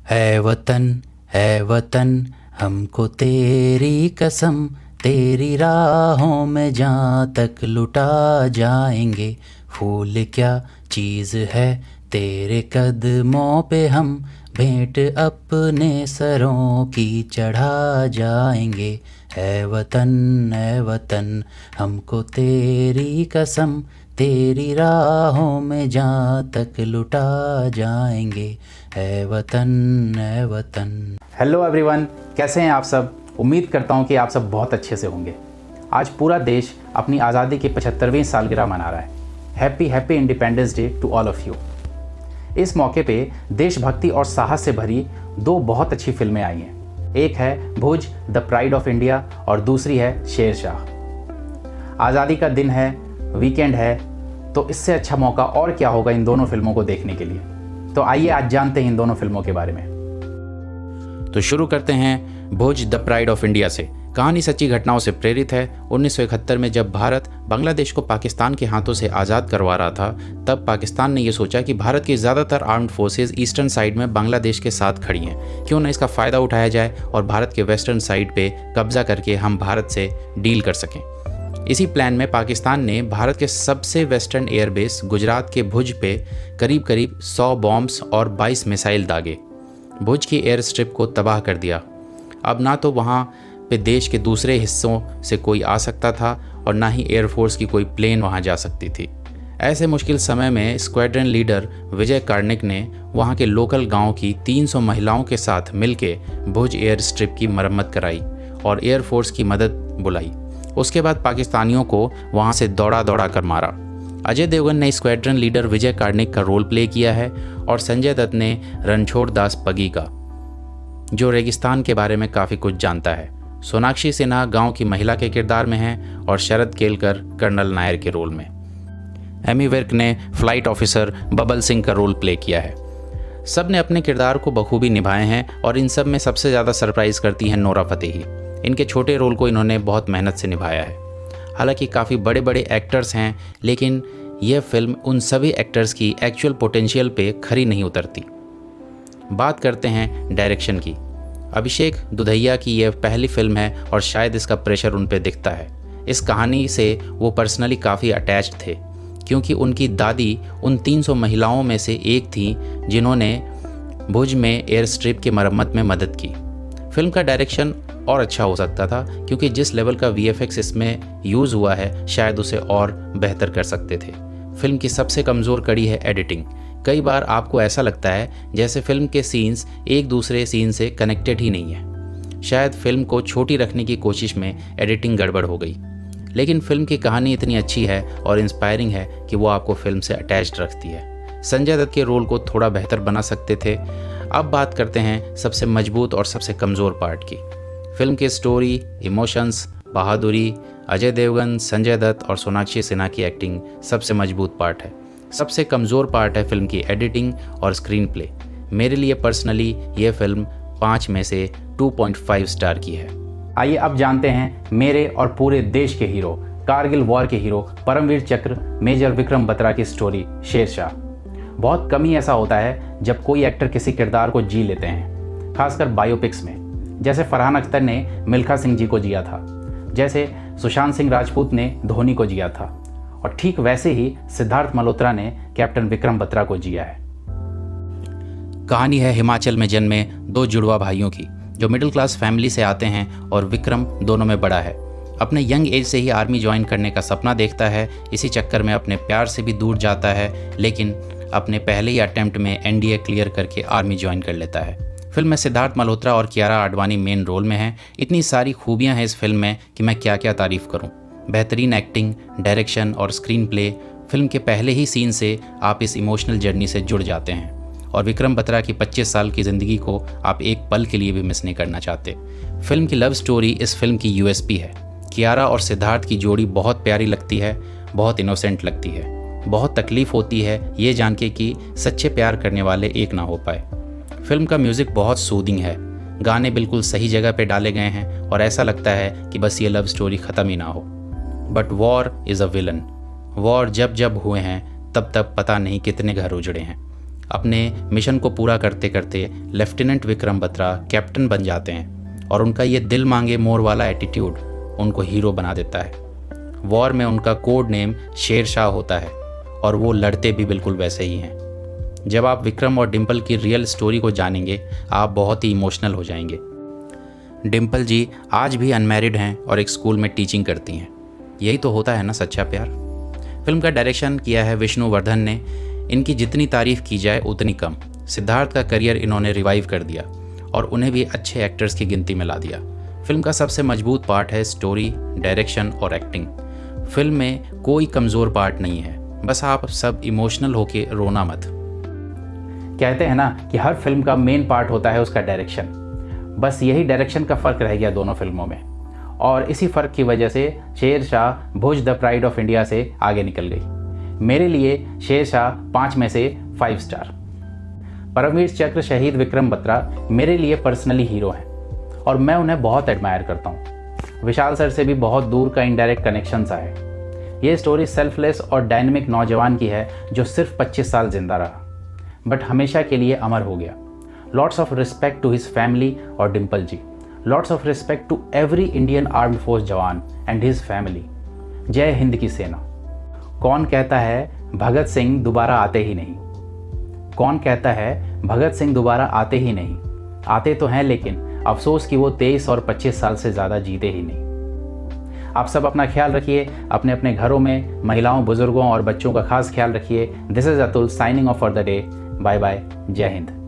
है वतन हमको तेरी कसम, तेरी राहों में जहाँ तक लुटा जाएंगे। फूल क्या चीज़ है तेरे कदमों पे, हम भेंट अपने सरों की चढ़ा जाएंगे। है वतन हमको तेरी कसम, तेरी राहों में जहाँ तक लुटा जाएंगे। है वतन। हेलो एवरीवन, कैसे हैं आप सब। उम्मीद करता हूं कि आप सब बहुत अच्छे से होंगे। आज पूरा देश अपनी आज़ादी की 75वीं सालगिरह मना रहा है। Happy Independence Day to all of you. इस मौके पे देशभक्ति और साहस से भरी दो बहुत अच्छी फिल्में आई हैं। एक है भुज द प्राइड ऑफ इंडिया और दूसरी है शेरशाह। आज़ादी का दिन है, वीकेंड है, तो इससे अच्छा मौका और क्या होगा इन दोनों फिल्मों को देखने के लिए। तो आइए आज जानते हैं इन दोनों फिल्मों के बारे में। तो शुरू करते हैं भुज द प्राइड ऑफ इंडिया से। कहानी सच्ची घटनाओं से प्रेरित है। 1971 में जब भारत बांग्लादेश को पाकिस्तान के हाथों से आज़ाद करवा रहा था, तब पाकिस्तान ने यह सोचा कि भारत की ज़्यादातर आर्म्ड फोर्सेज ईस्टर्न साइड में बांग्लादेश के साथ खड़ी हैं, क्यों न इसका फ़ायदा उठाया जाए और भारत के वेस्टर्न साइड पे कब्जा करके हम भारत से डील कर सकें। इसी प्लान में पाकिस्तान ने भारत के सबसे वेस्टर्न एयरबेस गुजरात के भुज पे करीब 100 बॉम्ब्स और 22 मिसाइल दागे। भुज की एयर स्ट्रिप को तबाह कर दिया। अब ना तो वहाँ पे देश के दूसरे हिस्सों से कोई आ सकता था और ना ही एयरफोर्स की कोई प्लेन वहाँ जा सकती थी। ऐसे मुश्किल समय में स्क्वाड्रन लीडर विजय कार्णिक ने वहाँ के लोकल गांव की 300 महिलाओं के साथ मिलके भुज एयर स्ट्रिप की मरम्मत कराई और एयरफोर्स की मदद बुलाई। उसके बाद पाकिस्तानियों को वहाँ से दौड़ा कर मारा। अजय देवगन ने स्क्वाड्रन लीडर विजय कार्णिक का रोल प्ले किया है और संजय दत्त ने रणछोड़ दास पगी का, जो रेगिस्तान के बारे में काफ़ी कुछ जानता है। सोनाक्षी सिन्हा गांव की महिला के किरदार में हैं और शरद केलकर कर्नल नायर के रोल में। एमी विर्क ने फ्लाइट ऑफिसर बबल सिंह का रोल प्ले किया है। सब ने अपने किरदार को बखूबी निभाए हैं और इन सब में सबसे ज़्यादा सरप्राइज करती हैं नोरा फतेही। इनके छोटे रोल को इन्होंने बहुत मेहनत से निभाया है। हालांकि काफ़ी बड़े एक्टर्स हैं, लेकिन यह फिल्म उन सभी एक्टर्स की एक्चुअल पोटेंशियल पे खरी नहीं उतरती। बात करते हैं डायरेक्शन की। अभिषेक दुधैया की यह पहली फिल्म है और शायद इसका प्रेशर उन पे दिखता है। इस कहानी से वो पर्सनली काफ़ी अटैच्ड थे, क्योंकि उनकी दादी उन 300 महिलाओं में से एक थी जिन्होंने भुज में एयर स्ट्रिप की मरम्मत में मदद की। फिल्म का डायरेक्शन और अच्छा हो सकता था, क्योंकि जिस लेवल का VFX इसमें यूज़ हुआ है शायद उसे और बेहतर कर सकते थे। फिल्म की सबसे कमज़ोर कड़ी है एडिटिंग। कई बार आपको ऐसा लगता है जैसे फिल्म के सीन्स एक दूसरे सीन से कनेक्टेड ही नहीं है। शायद फिल्म को छोटी रखने की कोशिश में एडिटिंग गड़बड़ हो गई, लेकिन फिल्म की कहानी इतनी अच्छी है और इंस्पायरिंग है कि वो आपको फिल्म से अटैच्ड रखती है। संजय दत्त के रोल को थोड़ा बेहतर बना सकते थे। अब बात करते हैं सबसे मजबूत और सबसे कमज़ोर पार्ट की। फिल्म की स्टोरी, इमोशंस, बहादुरी, अजय देवगन, संजय दत्त और सोनाक्षी सिन्हा की एक्टिंग सबसे मजबूत पार्ट है। सबसे कमज़ोर पार्ट है फिल्म की एडिटिंग और स्क्रीन प्ले। मेरे लिए पर्सनली ये फिल्म 5 में से 2.5 स्टार की है। आइए अब जानते हैं मेरे और पूरे देश के हीरो, कारगिल वॉर के हीरो परमवीर चक्र मेजर विक्रम बत्रा की स्टोरी शेरशाह। बहुत कम ही ऐसा होता है जब कोई एक्टर किसी किरदार को जी लेते हैं, खासकर बायोपिक्स में। जैसे फरहान अख्तर ने मिल्खा सिंह जी को जिया था, जैसे सुशांत सिंह राजपूत ने धोनी को जिया था, और ठीक वैसे ही सिद्धार्थ मल्होत्रा ने कैप्टन विक्रम बत्रा को जिया है। कहानी है हिमाचल में जन्मे 2 जुड़वा भाइयों की, जो मिडिल क्लास फैमिली से आते हैं और विक्रम दोनों में बड़ा है। अपने यंग एज से ही आर्मी ज्वाइन करने का सपना देखता है। इसी चक्कर में अपने प्यार से भी दूर जाता है, लेकिन अपने पहले ही अटेम्प्ट में NDA क्लियर करके आर्मी ज्वाइन कर लेता है। फिल्म में सिद्धार्थ मल्होत्रा और कियारा आडवाणी मेन रोल में हैं। इतनी सारी खूबियां हैं इस फिल्म में कि मैं क्या क्या तारीफ़ करूं। बेहतरीन एक्टिंग, डायरेक्शन और स्क्रीन प्ले। फिल्म के पहले ही सीन से आप इस इमोशनल जर्नी से जुड़ जाते हैं और विक्रम बत्रा की 25 साल की ज़िंदगी को आप एक पल के लिए भी मिस नहीं करना चाहते। फिल्म की लव स्टोरी इस फिल्म की USP है। कियारा और सिद्धार्थ की जोड़ी बहुत प्यारी लगती है, बहुत इनोसेंट लगती है। बहुत तकलीफ़ होती है ये जान के कि सच्चे प्यार करने वाले एक ना हो पाए। फिल्म का म्यूज़िक बहुत सूदिंग है। गाने बिल्कुल सही जगह पे डाले गए हैं और ऐसा लगता है कि बस ये लव स्टोरी ख़त्म ही ना हो। But war is a villain. War जब जब हुए हैं तब तब पता नहीं कितने घर उजड़े हैं। अपने मिशन को पूरा करते करते लेफ्टिनेंट विक्रम बत्रा कैप्टन बन जाते हैं और उनका ये दिल मांगे मोर वाला एटीट्यूड उनको हीरो बना देता है। वॉर में उनका कोड नेम शेर शाह होता है और वो लड़ते भी बिल्कुल वैसे ही हैं। जब आप विक्रम और डिम्पल की रियल स्टोरी को जानेंगे आप बहुत ही इमोशनल हो जाएंगे। डिम्पल जी आज भी अनमैरिड हैं और एक स्कूल में टीचिंग करती हैं। यही तो होता है ना सच्चा प्यार। फिल्म का डायरेक्शन किया है विष्णुवर्धन ने। इनकी जितनी तारीफ़ की जाए उतनी कम। सिद्धार्थ का करियर इन्होंने रिवाइव कर दिया और उन्हें भी अच्छे एक्टर्स की गिनती में ला दिया। फिल्म का सबसे मजबूत पार्ट है स्टोरी, डायरेक्शन और एक्टिंग। फिल्म में कोई कमज़ोर पार्ट नहीं है, बस आप सब इमोशनल होके रोना मत। कहते हैं ना कि हर फिल्म का मेन पार्ट होता है उसका डायरेक्शन। बस यही डायरेक्शन का फ़र्क रह गया दोनों फिल्मों में, और इसी फ़र्क की वजह से शेरशाह भुज द प्राइड ऑफ इंडिया से आगे निकल गई। मेरे लिए शेरशाह 5 में से 5 स्टार। परमवीर चक्र शहीद विक्रम बत्रा मेरे लिए पर्सनली हीरो हैं और मैं उन्हें बहुत एडमायर करता हूँ। विशाल सर से भी बहुत दूर का इनडायरेक्ट कनेक्शन सा है। ये स्टोरी सेल्फलेस और डायनेमिक नौजवान की है जो सिर्फ 25 साल जिंदा रहा बट हमेशा के लिए अमर हो गया। Lots of respect to his family और Dimple ji. Lots of respect to every Indian armed force jawan and his family. जय हिंद की सेना। कौन कहता है भगत सिंह दोबारा आते ही नहीं? कौन कहता है भगत सिंह दोबारा आते ही नहीं? आते तो हैं, लेकिन अफसोस कि वो 23 और 25 साल से ज़्यादा जीते ही नहीं। आप सब अपना ख्याल रखिए, अपने अपने घरों में महिलाओं, बुजुर्गों और बच्चों का खास ख्याल रखिए। This is Atul signing off for the day. Bye bye. जय हिंद।